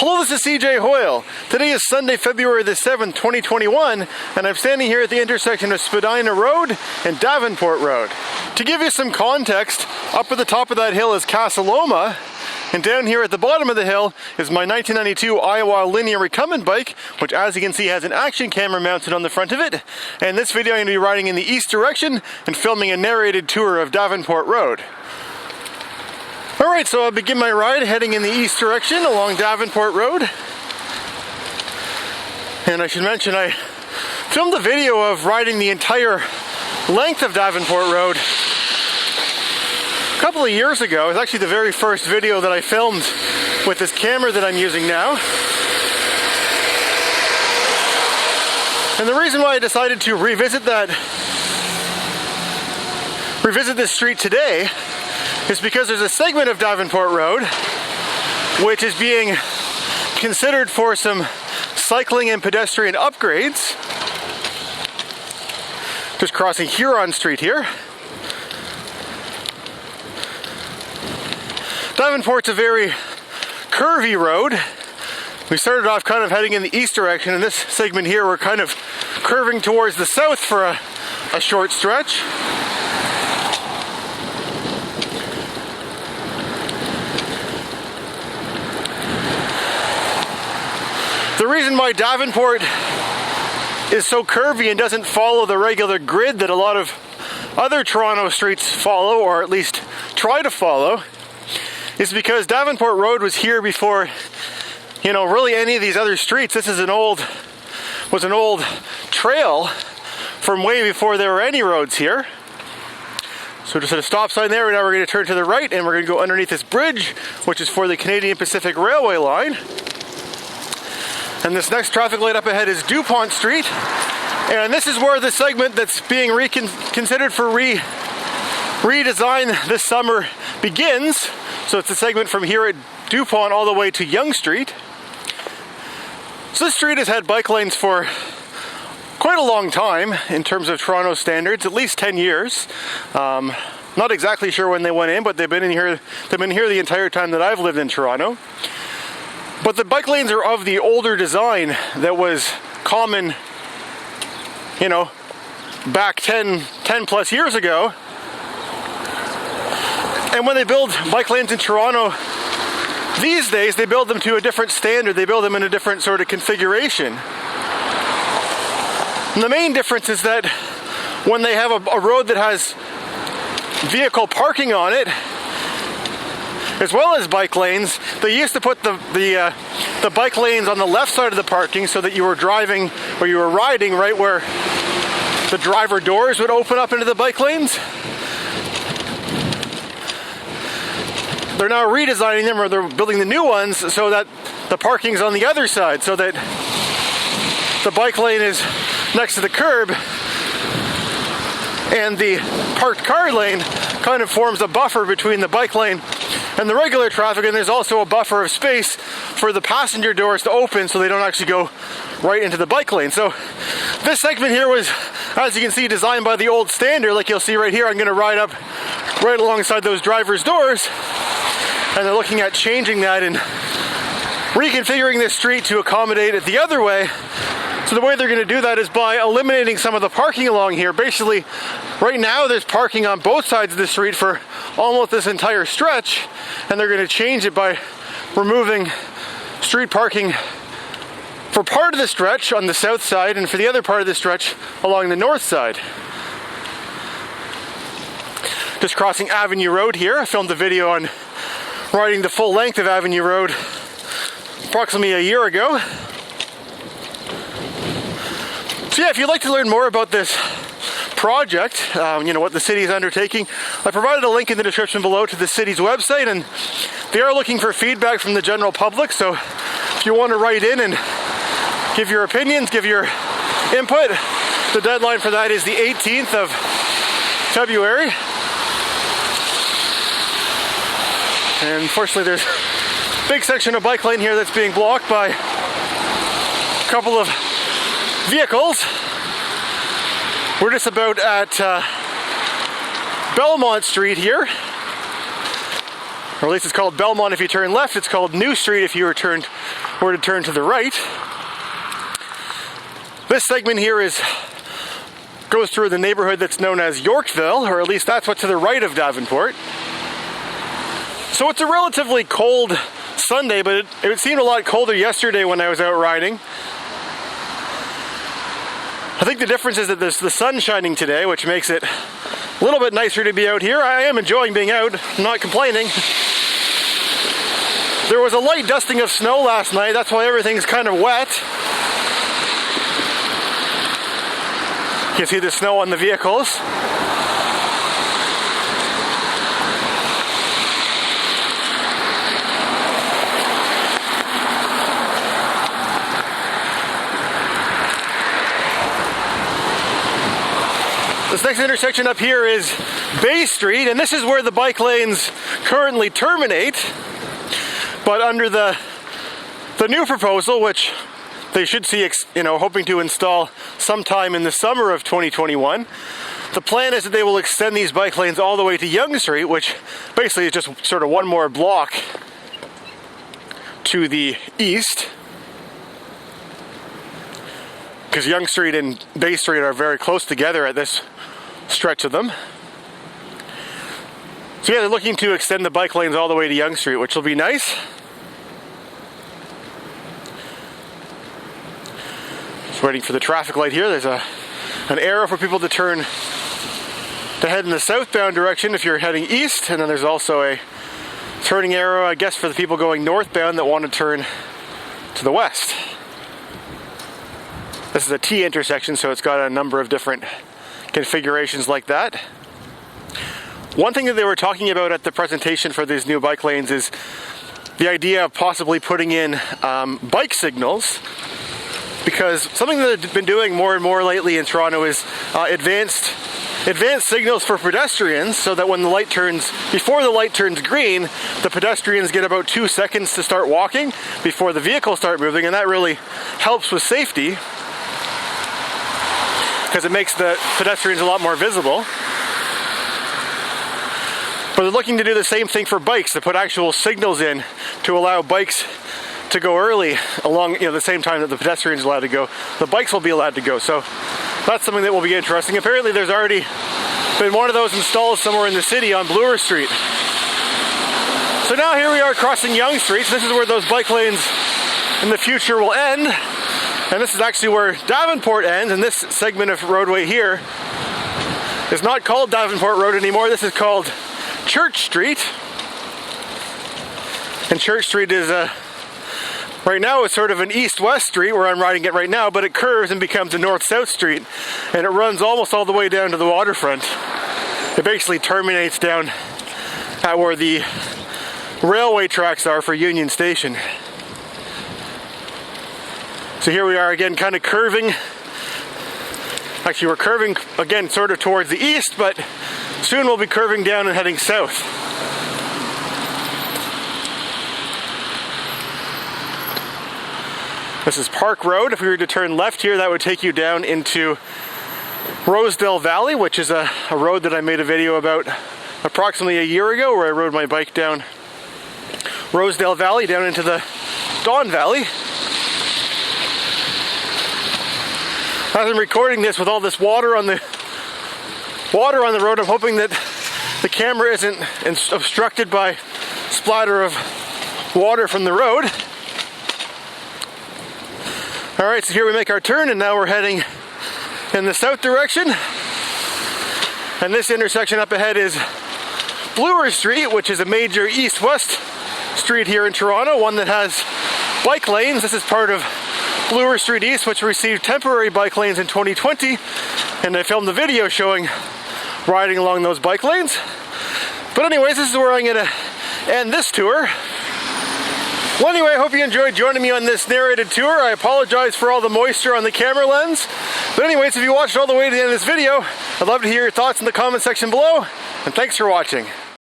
Hello, this is cjhoyle. Today is Sunday, February the 7th, 2021, and I'm standing here at the intersection of Spadina Road and Davenport Road. To give you some context, up at the top of that hill is Casa Loma, and down here at the bottom of the hill is my 1992 Iowa Linear Recumbent Bike, which, as you can see, has an action camera mounted on the front of it. And in this video I'm going to be riding in the east direction and filming a narrated tour of Davenport Road. Alright, so I'll begin my ride heading in the east direction along Davenport Road. And I should mention I filmed a video of riding the entire length of Davenport Road a couple of years ago. It was actually the very first video that I filmed with this camera that I'm using now. And the reason why I decided to revisit this street today is because there's a segment of Davenport Road which is being considered for some cycling and pedestrian upgrades. Just crossing Huron Street here. Davenport's a very curvy road. We started off kind of heading in the east direction, and this segment here we're kind of curving towards the south for a short stretch. The reason why Davenport is so curvy and doesn't follow the regular grid that a lot of other Toronto streets follow, or at least try to follow, is because Davenport Road was here before, really any of these other streets. This is was an old trail from way before there were any roads here. So just at a stop sign there, now we're going to turn to the right and we're going to go underneath this bridge, which is for the Canadian Pacific Railway line. And this next traffic light up ahead is DuPont Street. And this is where the segment that's being considered for redesign this summer begins. So it's the segment from here at DuPont all the way to Yonge Street. So this street has had bike lanes for quite a long time in terms of Toronto standards, at least 10 years. Not exactly sure when they went in, but they've been here the entire time that I've lived in Toronto. But the bike lanes are of the older design that was common, back 10 plus years ago. And when they build bike lanes in Toronto these days, they build them to a different standard. They build them in a different sort of configuration. And the main difference is that when they have a road that has vehicle parking on it, as well as bike lanes, they used to put the bike lanes on the left side of the parking so that you were driving or you were riding right where the driver doors would open up into the bike lanes. They're now redesigning them, or they're building the new ones so that the parking's on the other side, so that the bike lane is next to the curb and the parked car lane kind of forms a buffer between the bike lane and the regular traffic, and there's also a buffer of space for the passenger doors to open so they don't actually go right into the bike lane. So this segment here was, as you can see, designed by the old standard. Like you'll see right here, I'm going to ride up right alongside those driver's doors, and they're looking at changing that and reconfiguring this street to accommodate it the other way. So the way they're going to do that is by eliminating some of the parking along here. Basically, right now there's parking on both sides of the street for almost this entire stretch, and they're going to change it by removing street parking for part of the stretch on the south side and for the other part of the stretch along the north side. Just crossing Avenue Road here. I filmed a video on riding the full length of Avenue Road approximately a year ago. So yeah, if you'd like to learn more about this project, what the city is undertaking, I provided a link in the description below to the city's website, and they are looking for feedback from the general public. So if you want to write in and give your opinions, give your input, the deadline for that is the 18th of February. And unfortunately there's a big section of bike lane here that's being blocked by a couple of vehicles. We're just about at Belmont Street here. or at least it's called Belmont if you turn left. It's called New Street if you were to turn to the right. This segment here goes through the neighborhood that's known as Yorkville, or at least that's what's to the right of Davenport. So it's a relatively cold Sunday, but it seemed a lot colder yesterday when I was out riding. I think the difference is that there's the sun shining today, which makes it a little bit nicer to be out here. I am enjoying being out, I'm not complaining. There was a light dusting of snow last night, that's why everything's kind of wet. You can see the snow on the vehicles. This next intersection up here is Bay Street, and this is where the bike lanes currently terminate. But under the new proposal, which they should see, hoping to install sometime in the summer of 2021, the plan is that they will extend these bike lanes all the way to Yonge Street, which basically is just sort of one more block to the east. Because Yonge Street and Bay Street are very close together at this stretch of them. So yeah, they're looking to extend the bike lanes all the way to Yonge Street, which will be nice. Just waiting for the traffic light here. There's an arrow for people to head in the southbound direction if you're heading east, and then there's also a turning arrow, I guess, for the people going northbound that want to turn to the west. This is a T intersection, so it's got a number of different configurations like that. One thing that they were talking about at the presentation for these new bike lanes is the idea of possibly putting in bike signals, because something that they've been doing more and more lately in Toronto is advanced signals for pedestrians, so that when before the light turns green, the pedestrians get about 2 seconds to start walking before the vehicles start moving, and that really helps with safety, because it makes the pedestrians a lot more visible. But they're looking to do the same thing for bikes, to put actual signals in to allow bikes to go early along, the same time that the pedestrians are allowed to go. The bikes will be allowed to go. So that's something that will be interesting. Apparently there's already been one of those installed somewhere in the city on Bloor Street. So now here we are crossing Yonge Street. So this is where those bike lanes in the future will end. And this is actually where Davenport ends, and this segment of roadway here is not called Davenport Road anymore. This is called Church Street. And Church Street is right now it's sort of an east-west street where I'm riding it right now, but it curves and becomes a north-south street, and it runs almost all the way down to the waterfront. It basically terminates down at where the railway tracks are for Union Station. So here we are again, kind of curving. Actually, we're curving again sort of towards the east, but soon we'll be curving down and heading south. This is Park Road. If we were to turn left here, that would take you down into Rosedale Valley, which is a road that I made a video about approximately a year ago, where I rode my bike down Rosedale Valley down into the Don Valley. As I'm recording this with all this water on the road, I'm hoping that the camera isn't obstructed by splatter of water from the road. Alright, so here we make our turn, and now we're heading in the south direction. And this intersection up ahead is Bloor Street, which is a major east-west street here in Toronto, one that has bike lanes. This is part of Bloor Street East, which received temporary bike lanes in 2020, and I filmed the video showing riding along those bike lanes. But anyways, this is where I'm going to end this tour. Well, anyway, I hope you enjoyed joining me on this narrated tour. I apologize for all the moisture on the camera lens. But anyways, if you watched all the way to the end of this video, I'd love to hear your thoughts in the comment section below, and thanks for watching.